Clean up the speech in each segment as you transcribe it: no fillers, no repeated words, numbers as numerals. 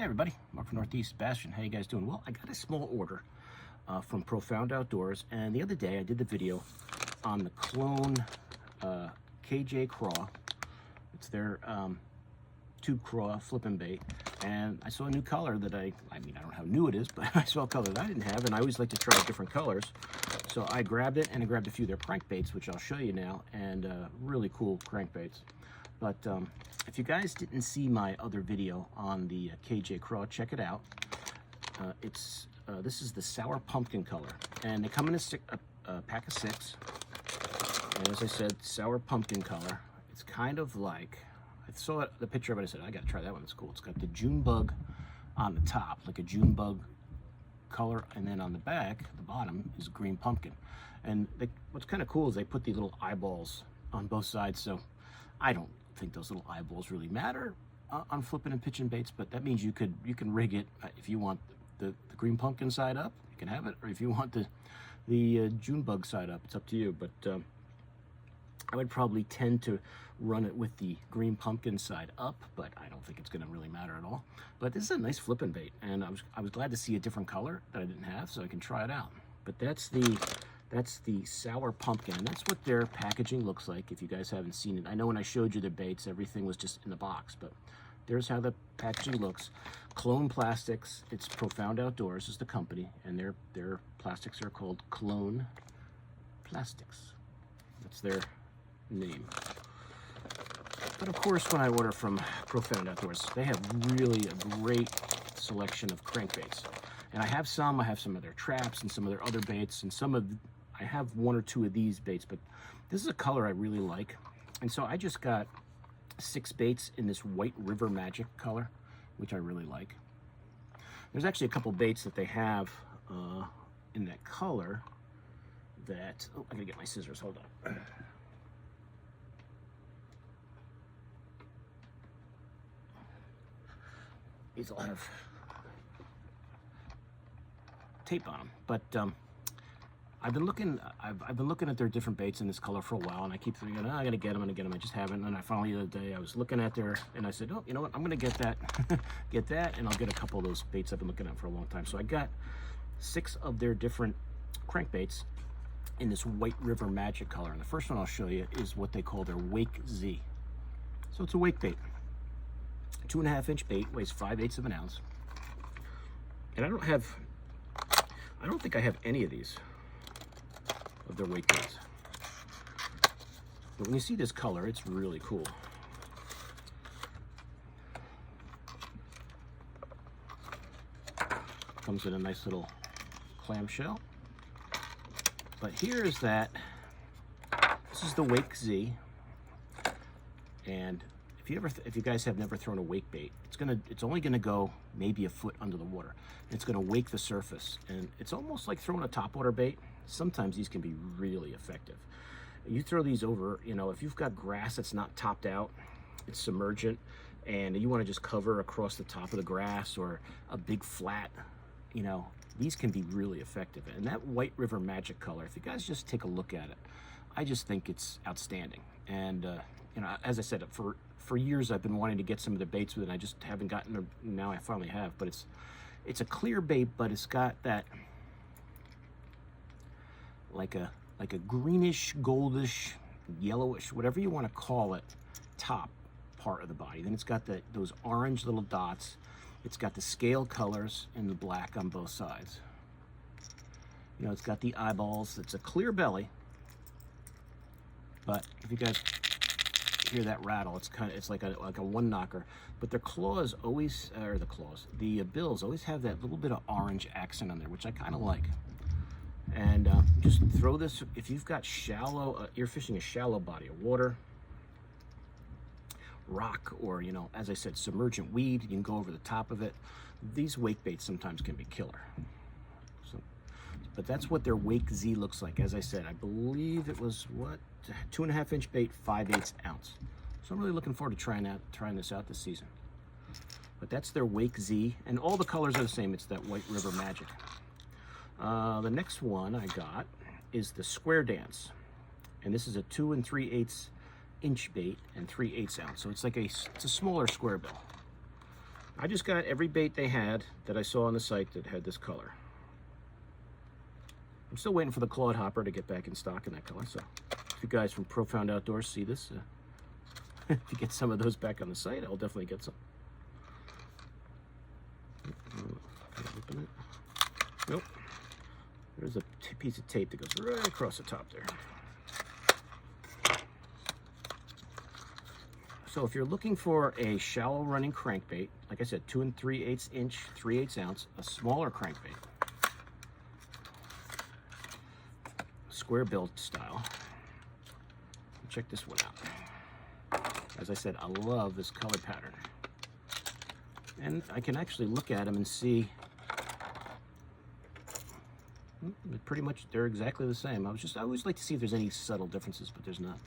Hey everybody, Mark from Northeast Bastion. How you guys doing? Well, I got a small order from Profound Outdoors, and the other day I did the video on the Klone KJ craw. It's their tube craw flipping bait, and I saw a new color that I mean, I don't know how new it is, but I saw a color that I didn't have, and I always like to try different colors. So I grabbed it, and I grabbed a few of their crankbaits, which I'll show you now, and really cool crankbaits. But if you guys didn't see my other video on the KJ craw, check it out. This is the sour pumpkin color, and they come in a pack of 6. And as I said, sour pumpkin color. It's kind of like, I saw the picture of it, I said, I gotta try that one, it's cool. It's got the June bug on the top, like a June bug color, and then on the back, the bottom, is green pumpkin. And what's kind of cool is they put these little eyeballs on both sides, so I don't think those little eyeballs really matter on flipping and pitching baits, but that means you can rig it if you want the green pumpkin side up, you can have it, or if you want the June bug side up, it's up to you. But I would probably tend to run it with the green pumpkin side up, but I don't think it's going to really matter at all. But this is a nice flipping bait, and I was glad to see a different color that I didn't have, so I can try it out. But that's the sour pumpkin, and that's what their packaging looks like if you guys haven't seen it. I know when I showed you the baits, everything was just in the box, but there's how the packaging looks. Klone Plastics, it's Profound Outdoors is the company, and their plastics are called Klone Plastics. That's their name. But of course, when I order from Profound Outdoors, they have really a great selection of crankbaits. And I have some of their traps and some of their other baits, and I have 1 or 2 of these baits, but this is a color I really like. And so I just got 6 baits in this White River Magic color, which I really like. There's actually a couple baits that they have in that color that, oh, I gotta get my scissors, hold on. These will have tape on them, but I've been looking at their different baits in this color for a while, and I keep thinking, oh, I'm gonna get them, I just haven't. And I finally, the other day, I was looking at and I said, oh, you know what, I'm gonna get that, and I'll get a couple of those baits I've been looking at for a long time. So I got 6 of their different crankbaits in this White River Magic color, and the first one I'll show you is what they call their Wake Z. So it's a wake bait, 2.5-inch bait, weighs 5/8 of an ounce, and I don't think I have any of these of their wake baits. But when you see this color, it's really cool. Comes in a nice little clamshell. But here is this is the Wake Z, and if you guys have never thrown a wake bait, it's only gonna go maybe a foot under the water. It's gonna wake the surface, and it's almost like throwing a topwater bait. Sometimes these can be really effective. You throw these over, you know, if you've got grass that's not topped out, it's submergent, and you want to just cover across the top of the grass or a big flat, you know, these can be really effective. And that White River Magic color, if you guys just take a look at it, I just think it's outstanding. And you know, as I said, for years I've been wanting to get some of the baits with it, and I just haven't gotten them. Now I finally have. But it's a clear bait, but it's got that like a greenish, goldish, yellowish, whatever you want to call it, top part of the body. Then it's got those orange little dots. It's got the scale colors and the black on both sides. You know, it's got the eyeballs. It's a clear belly, but if you guys hear that rattle, it's like a one knocker. But their claws always, the bills always have that little bit of orange accent on there, which I kind of like. And just throw this, if you've got you're fishing a shallow body of water, rock, or, you know, as I said, submergent weed, you can go over the top of it. These wake baits sometimes can be killer. But that's what their Wake Z looks like. As I said, I believe it was, 2.5-inch bait, 5/8 ounce. So I'm really looking forward to trying this out this season. But that's their Wake Z, and all the colors are the same. It's that White River Magic. The next one I got is the Square Dance, and this is a 2 3/8 inch bait and 3/8 ounce. So it's a smaller square bill. I just got every bait they had that I saw on the site that had this color. I'm still waiting for the clawed hopper to get back in stock in that color. So if you guys from Profound Outdoors see this, if you get some of those back on the site, I'll definitely get some. Open it. Nope. There's a piece of tape that goes right across the top there. So if you're looking for a shallow running crankbait, like I said, 2 3/8 inch, 3/8 ounce, a smaller crankbait, square bill style, check this one out. As I said, I love this color pattern. And I can actually look at them and see, pretty much they're exactly the same. I always like to see if there's any subtle differences, but there's not.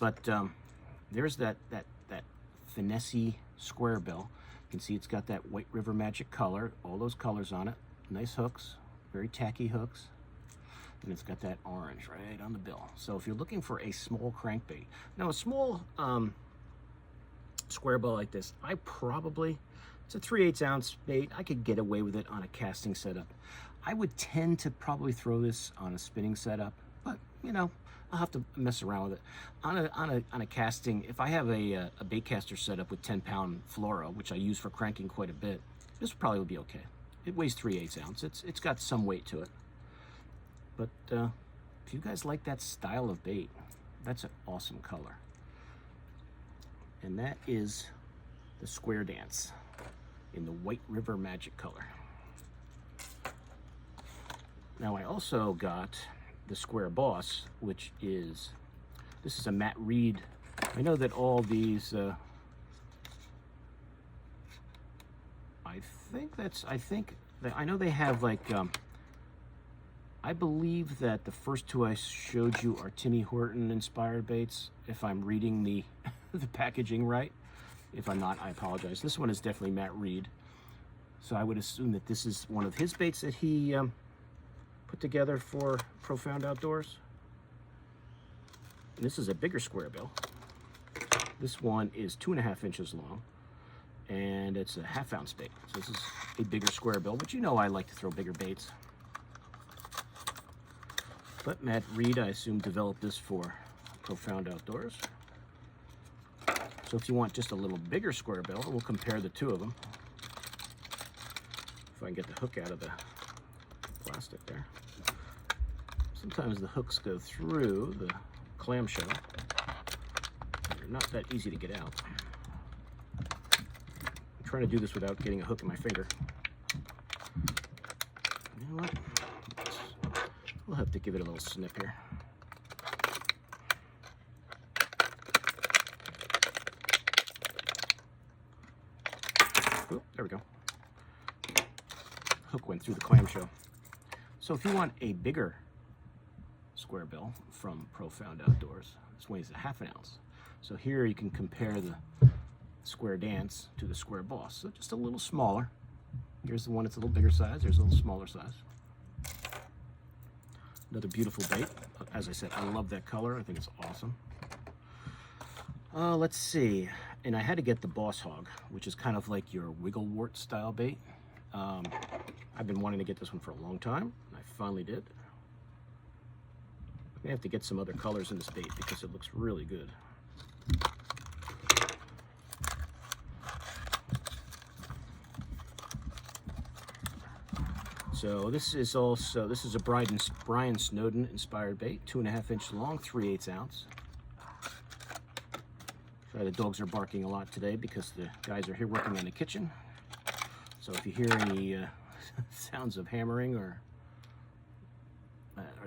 But there's that finessey square bill. You can see it's got that White River Magic color, all those colors on it. Nice hooks, very tacky hooks. And it's got that orange right on the bill. So if you're looking for a small crankbait, now a small square bill like this, it's a 3/8 ounce bait. I could get away with it on a casting setup. I would tend to probably throw this on a spinning setup, but you know, I'll have to mess around with it. On a casting, if I have a bait caster setup with 10-pound fluoro, which I use for cranking quite a bit, this probably would be okay. It weighs 3/8 ounce. It's got some weight to it. But if you guys like that style of bait, that's an awesome color. And that is the Square Dance in the White River Magic color. Now I also got the Square Boss, which is, this is a Matt Reed. I know that all these, I know they have like, I believe that the first two I showed you are Timmy Horton inspired baits, if I'm reading the, the packaging right. If I'm not, I apologize. This one is definitely Matt Reed. So I would assume that this is one of his baits that he put together for Profound Outdoors. And this is a bigger square bill. This one is 2.5 inches long, and it's a 1/2 ounce bait. So this is a bigger square bill, but you know I like to throw bigger baits. But Matt Reed, I assume, developed this for Profound Outdoors. So if you want just a little bigger square bill, we'll compare the two of them. If I can get the hook out of the plastic there. Sometimes the hooks go through the clamshell. They're not that easy to get out. I'm trying to do this without getting a hook in my finger. You know what? We'll have to give it a little snip here. Oh, there we go. Hook went through the clamshell. So if you want a bigger square bill from Profound Outdoors, this weighs 1/2 ounce. So here you can compare the Square Dance to the Square Boss. So just a little smaller. Here's the one that's a little bigger size. There's a little smaller size. Another beautiful bait. As I said, I love that color. I think it's awesome. Let's see. And I had to get the Boss Hog, which is kind of like your wigglewort style bait. I've been wanting to get this one for a long time, and I finally did. I may have to get some other colors in this bait because it looks really good. So this is a Brian Snowden inspired bait, 2.5 inch long, 3/8 ounce. Sorry, the dogs are barking a lot today because the guys are here working in the kitchen. So if you hear any sounds of hammering or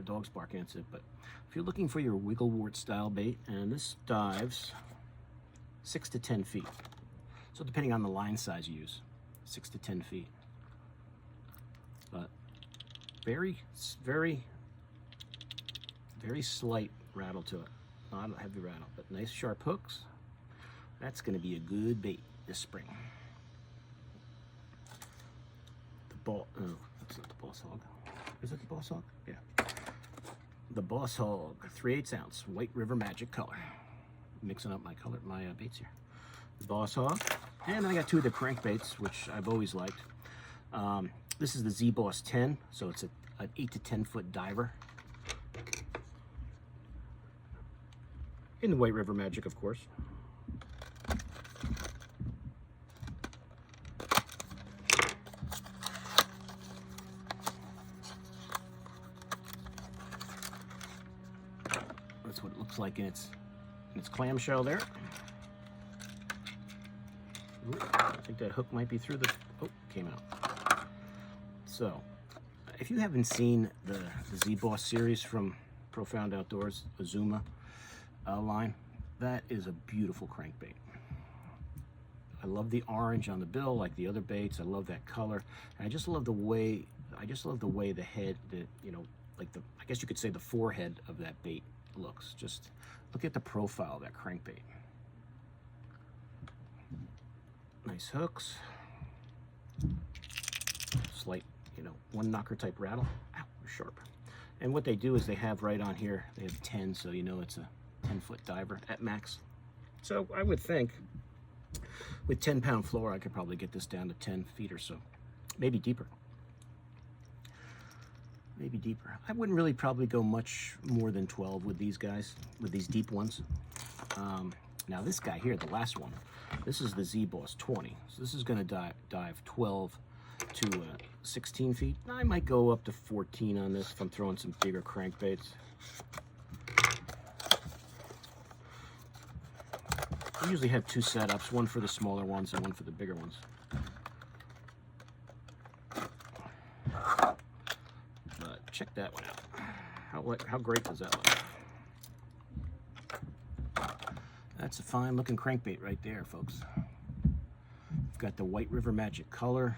dogs barking, that's it. But if you're looking for your wigglewort style bait, and this dives 6 to 10 feet. So depending on the line size you use, 6 to 10 feet. But very slight rattle to it. Not a heavy rattle, but nice sharp hooks. That's going to be a good bait this spring. Oh, that's not the Boss Hog. Is it the Boss Hog? Yeah. The Boss Hog, 3/8 ounce, White River Magic color. Mixing up my baits here. Zboss hog. And then I got two of the crankbaits, which I've always liked. This is the Zboss 10, so it's an 8 to 10 foot diver. In the White River Magic, of course. That's what it looks like in its clamshell there. Ooh, I think that hook might be through the, oh, came out. So, if you haven't seen the Zboss series from Profound Outdoors, Azuma line, that is a beautiful crankbait. I love the orange on the bill, like the other baits. I love that color, and I just love the way the head, you know, like the, I guess you could say the forehead of that bait looks. Just look at the profile of that crankbait. Nice hooks, slight, you know, one knocker type rattle. Ow, sharp. And what they do is they have right on here, they have 10, so you know it's a 10-foot diver at max. So I would think with 10-pound fluoro, I could probably get this down to 10 feet or so, maybe deeper. Maybe deeper. I wouldn't really probably go much more than 12 with these guys, with these deep ones. Now this guy here, the last one, this is the Zboss 20. So this is going to dive 12 to 16 feet. I might go up to 14 on this if I'm throwing some bigger crankbaits. I usually have two setups, one for the smaller ones and one for the bigger ones. But check that one out. How great does that look? That's a fine looking crankbait right there, folks. We've got the White River Magic color,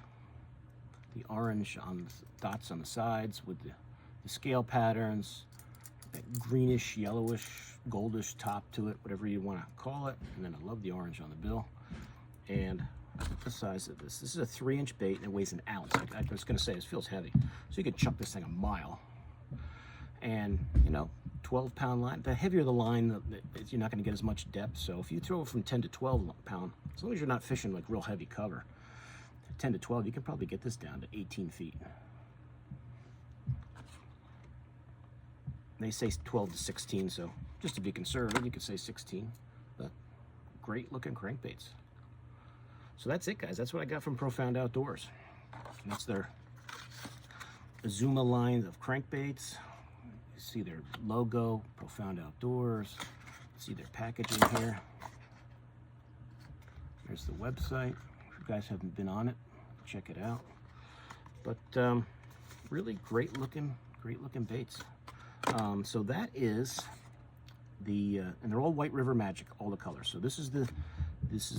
the orange on the dots on the sides with the scale patterns, that greenish, yellowish, goldish top to it, whatever you want to call it. And then I love the orange on the bill. And the size of this. This is a 3-inch bait and it weighs an ounce. Like I was going to say, it feels heavy. So you could chuck this thing a mile. And, you know, 12-pound line. The heavier the line, you're not going to get as much depth. So if you throw it from 10 to 12 pound, as long as you're not fishing like real heavy cover, 10 to 12, you can probably get this down to 18 feet. They say 12 to 16, so just to be conservative, you could say 16. But great looking crankbaits. So that's it, guys. That's what I got from Profound Outdoors. And that's their Azuma line of crankbaits. You see their logo, Profound Outdoors. See their packaging here. There's the website. If you guys haven't been on it, check it out. But really great looking baits. So that is the, and they're all White River Magic, all the colors. So this is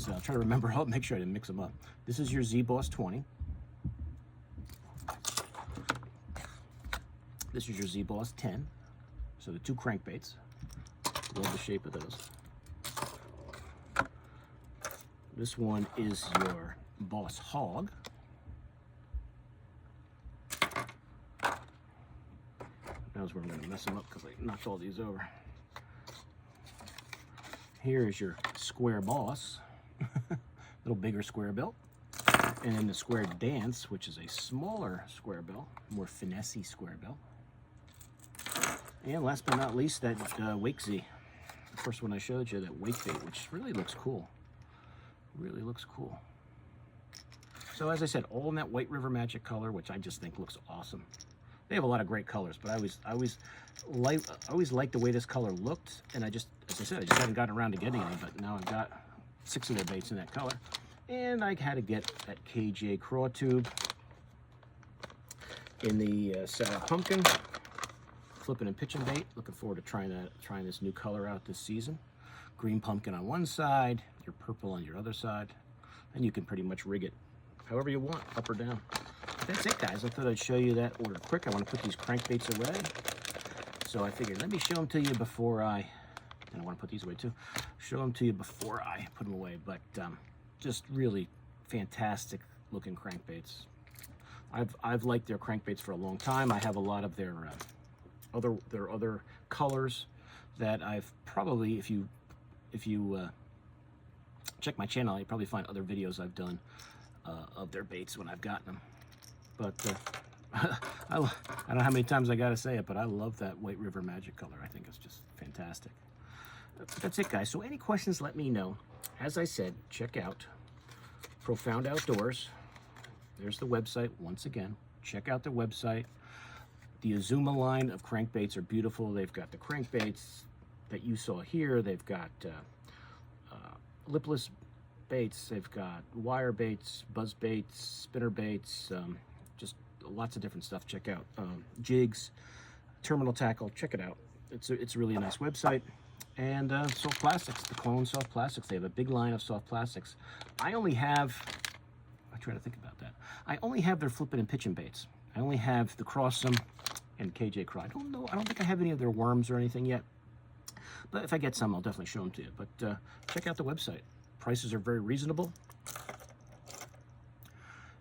I'll try to remember, I'll make sure I didn't mix them up. This is your Zboss 20. This is your Zboss 10. So the two crankbaits. Love the shape of those. This one is your Boss Hog. Now's where I'm going to mess them up because I knocked all these over. Here is your Square Boss, little bigger square bill. And then the Square Dance, which is a smaller square bill, more finessey square bill. And last but not least, that Wake Z. The first one I showed you, that wake bait, which really looks cool. Really looks cool. So as I said, all in that White River Magic color, which I just think looks awesome. They have a lot of great colors, but I always liked the way this color looked, and I just, as I said, I just haven't gotten around to getting any, but now I've got 6 of their baits in that color. And I had to get that KJ Crawtube in the sour pumpkin, flipping and pitching bait. Looking forward to trying this new color out this season. Green pumpkin on one side, your purple on your other side, and you can pretty much rig it however you want, up or down. That's it, guys. I thought I'd show you that order quick. I want to put these crankbaits away. So I figured, let me show them to you before and I want to put these away too. Show them to you before I put them away. But just really fantastic looking crankbaits. I've liked their crankbaits for a long time. I have a lot of their other colors that I've probably, if you check my channel, you'll probably find other videos I've done of their baits when I've gotten them. But I don't know how many times I gotta say it, but I love that White River Magic color. I think it's just fantastic. That's it, guys. So any questions, let me know. As I said, check out Profound Outdoors. There's the website once again. Check out their website. The Azuma line of crankbaits are beautiful. They've got the crankbaits that you saw here. They've got lipless baits. They've got wire baits, buzz baits, spinner baits, just lots of different stuff. Check out jigs, terminal tackle. Check it out. It's really a nice website. And soft plastics, the Klone soft plastics. They have a big line of soft plastics. I try to think about that. I only have their flipping and pitching baits. I only have the Crawsome and KJ Craw. I don't think I have any of their worms or anything yet. But if I get some, I'll definitely show them to you. But check out the website. Prices are very reasonable.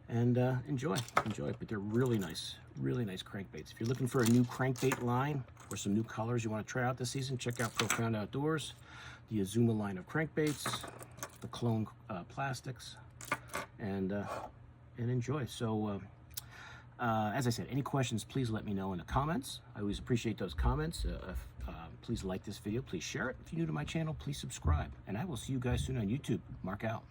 And enjoy. But they're really nice crankbaits. If you're looking for a new crankbait line or some new colors you want to try out this season, check out Profound Outdoors, the Azuma line of crankbaits, the Klone plastics, and enjoy. So, as I said, any questions, please let me know in the comments. I always appreciate those comments. Please like this video. Please share it. If you're new to my channel, please subscribe. And I will see you guys soon on YouTube. Mark out.